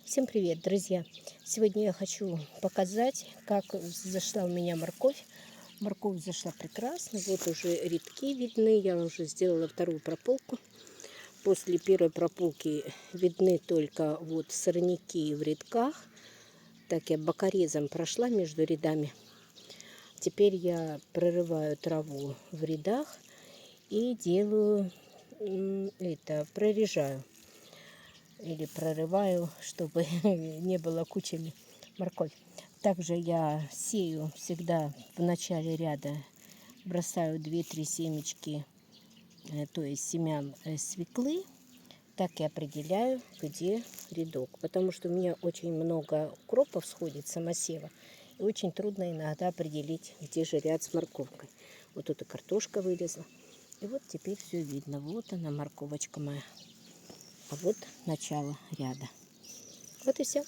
Всем привет, друзья! Сегодня я хочу показать, как зашла у меня морковь. Морковь зашла прекрасно, вот уже рядки видны, я уже сделала вторую прополку. После первой прополки видны только вот сорняки в рядках. Так я бокорезом прошла между рядами. Теперь я прорываю траву в рядах и делаю прорежаю или прорываю, чтобы не было кучами морковь. Также я сею всегда в начале ряда, бросаю 2-3 семечки, то есть семян свеклы. Так я определяю, где рядок. Потому что у меня очень много укропов сходит с самосева. И очень трудно иногда определить, где же ряд с морковкой. Вот тут и картошка вылезла. И вот теперь все видно. Вот она, морковочка моя. А вот начало ряда. Вот и все.